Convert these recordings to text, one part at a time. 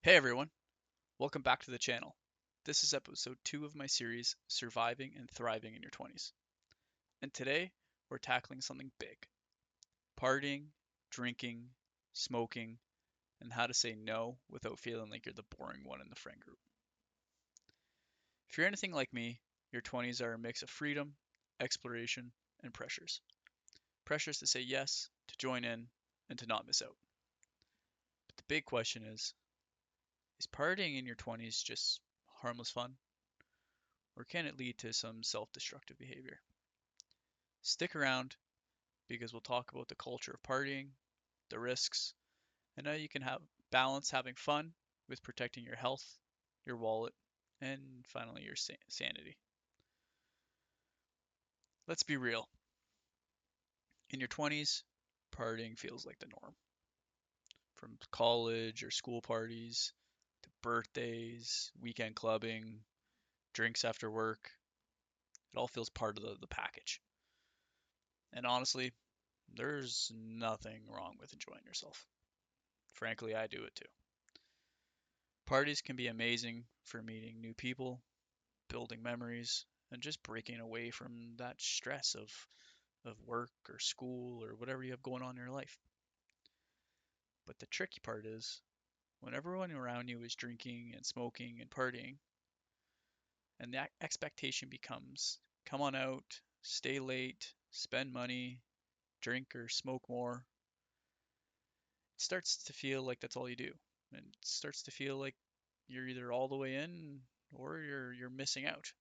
Hey everyone, welcome back to the channel. This is episode 2 of my series, Surviving and Thriving in Your 20s. And today, we're tackling something big: partying, drinking, smoking, and how to say no without feeling like you're the boring one in the friend group. If you're anything like me, your 20s are a mix of freedom, exploration, and pressures. Pressures to say yes, to join in, and to not miss out. But the big question is partying in your 20s just harmless fun? Or can it lead to some self-destructive behavior? Stick around because we'll talk about the culture of partying, the risks, and how you can have balance having fun with protecting your health, your wallet, and finally your sanity. Let's be real. In your 20s, partying feels like the norm. From college or school parties to birthdays, weekend clubbing, drinks after work, it all feels part of the package. And honestly, there's nothing wrong with enjoying yourself. Frankly, I do it too. Parties can be amazing for meeting new people, building memories, and just breaking away from that stress of work or school or whatever you have going on in your life. But the tricky part is when everyone around you is drinking and smoking and partying, and the expectation becomes come on out, stay late, spend money, drink or smoke more, it starts to feel like that's all you do. And it starts to feel like you're either all the way in or you're missing out.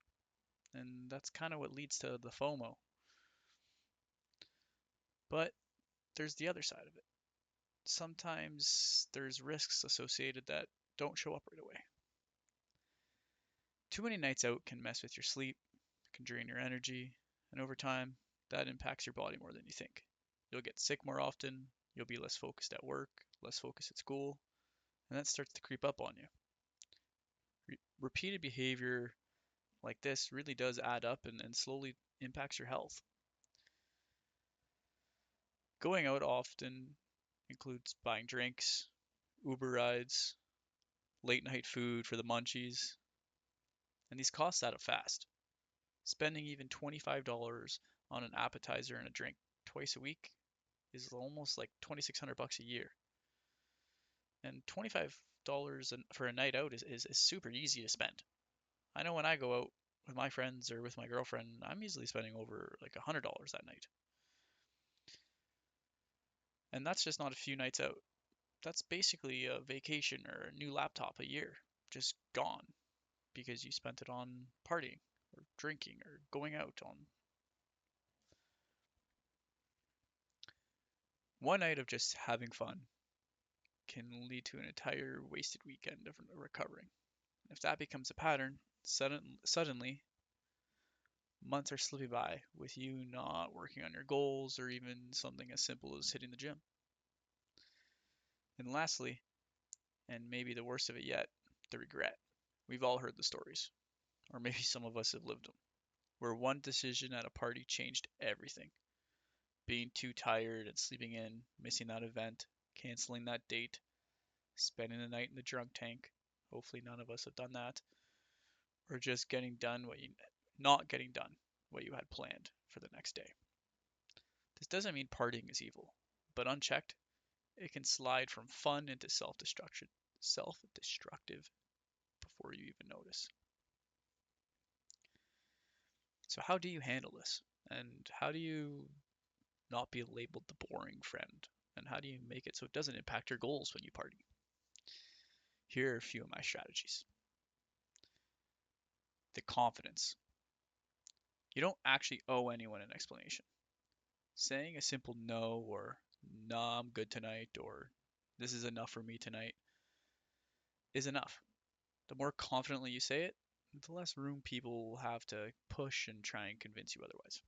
And that's kind of what leads to the FOMO. But there's the other side of it. Sometimes there's risks associated that don't show up right away. Too many nights out can mess with your sleep, can drain your energy, and over time, that impacts your body more than you think. You'll get sick more often, you'll be less focused at work, less focused at school, and that starts to creep up on you. Repeated behavior like this really does add up and slowly impacts your health. Going out often includes buying drinks, Uber rides, late night food for the munchies, and these costs add up fast. Spending even $25 on an appetizer and a drink twice a week is almost like 2,600 bucks a year. And $25 for a night out is super easy to spend. I know when I go out with my friends or with my girlfriend, I'm easily spending over like $100 that night. And that's just not a few nights out. That's basically a vacation or a new laptop a year, just gone because you spent it on partying or drinking or going out on one night of just having fun can lead to an entire wasted weekend of recovering. If that becomes a pattern, suddenly months are slipping by with you not working on your goals or even something as simple as hitting the gym. And lastly, and maybe the worst of it yet, the regret. We've all heard the stories, or maybe some of us have lived them, where one decision at a party changed everything. Being too tired and sleeping in, missing that event, canceling that date, spending the night in the drunk tank. Hopefully none of us have done that. Or just getting done what you not getting done what you had planned for the next day. This doesn't mean partying is evil, but unchecked, it can slide from fun into self-destructive before you even notice. So how do you handle this? And how do you not be labeled the boring friend? And how do you make it so it doesn't impact your goals when you party? Here are a few of my strategies. The confidence. You don't actually owe anyone an explanation. Saying a simple no or nah, I'm good tonight or this is enough for me tonight is enough. The more confidently you say it, the less room people will have to push and try and convince you otherwise.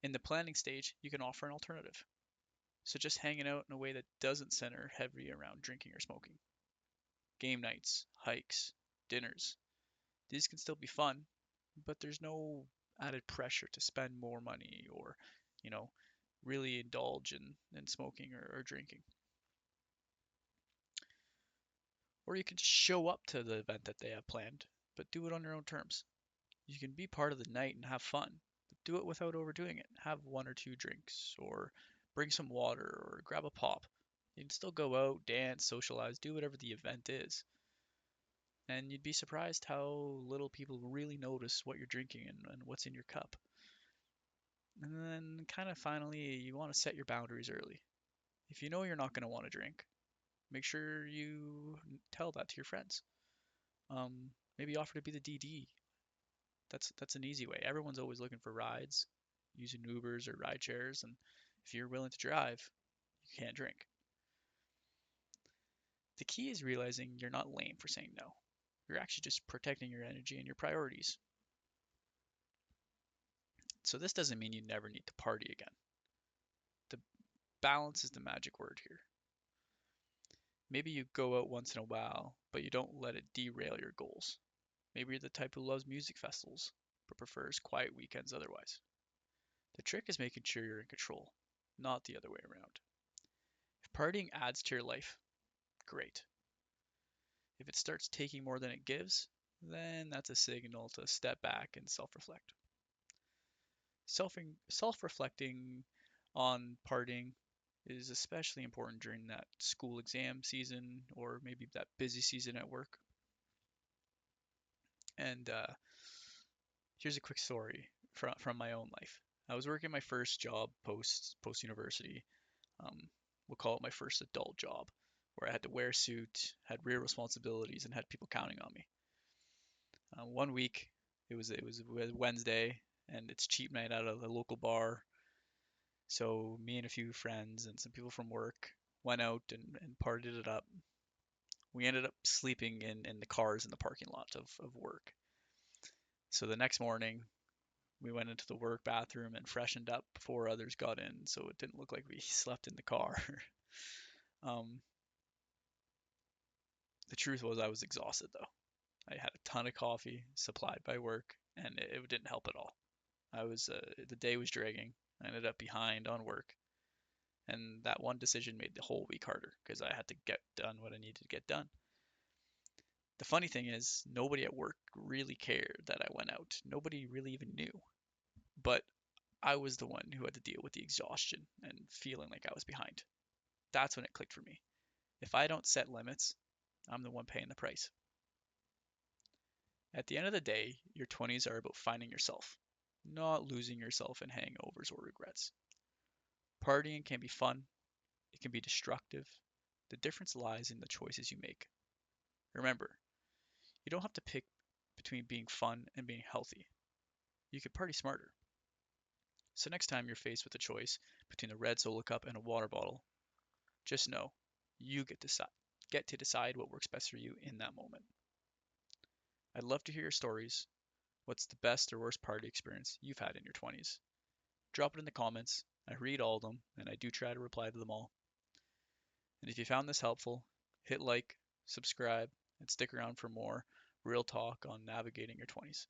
In the planning stage, you can offer an alternative. So just hanging out in a way that doesn't center heavy around drinking or smoking. Game nights, hikes, dinners. These can still be fun, but there's no added pressure to spend more money or, you know, really indulge in smoking or drinking. Or you could just show up to the event that they have planned, but do it on your own terms. You can be part of the night and have fun, but do it without overdoing it. Have one or two drinks, or bring some water, or grab a pop. You can still go out, dance, socialize, do whatever the event is. And you'd be surprised how little people really notice what you're drinking and what's in your cup. And then, kind of finally, you want to set your boundaries early. If you know you're not going to want to drink, make sure you tell that to your friends. Maybe offer to be the DD. That's an easy way. Everyone's always looking for rides, using Ubers or ride shares, and if you're willing to drive, you can't drink. The key is realizing you're not lame for saying no. You're actually just protecting your energy and your priorities. So this doesn't mean you never need to party again. The balance is the magic word here. Maybe you go out once in a while, but you don't let it derail your goals. Maybe you're the type who loves music festivals, but prefers quiet weekends otherwise. The trick is making sure you're in control, not the other way around. If partying adds to your life, great. If it starts taking more than it gives, then that's a signal to step back and self-reflect. Self-reflecting on partying is especially important during that school exam season or maybe that busy season at work. And here's a quick story from my own life. I was working my first job post university. Um, we'll call it my first adult job, where I had to wear a suit, had real responsibilities, and had people counting on me. One week, it was Wednesday, and it's cheap night at a local bar. So me and a few friends and some people from work went out and partied it up. We ended up sleeping in the cars in the parking lot of work. So the next morning, we went into the work bathroom and freshened up before others got in, so it didn't look like we slept in the car. um, the truth was I was exhausted though. I had a ton of coffee supplied by work, and it didn't help at all. The day was dragging. I ended up behind on work, and that one decision made the whole week harder because I had to get done what I needed to get done. The funny thing is, nobody at work really cared that I went out. Nobody really even knew. But I was the one who had to deal with the exhaustion and feeling like I was behind. That's when it clicked for me. If I don't set limits, I'm the one paying the price. At the end of the day, your 20s are about finding yourself, not losing yourself in hangovers or regrets. Partying can be fun, it can be destructive. The difference lies in the choices you make. Remember, you don't have to pick between being fun and being healthy. You can party smarter. So next time you're faced with a choice between a red solo cup and a water bottle, just know you get to decide what works best for you in that moment. I'd love to hear your stories. What's the best or worst party experience you've had in your 20s? Drop it in the comments. I read all of them and I do try to reply to them all. And if you found this helpful, hit like, subscribe, and stick around for more real talk on navigating your 20s.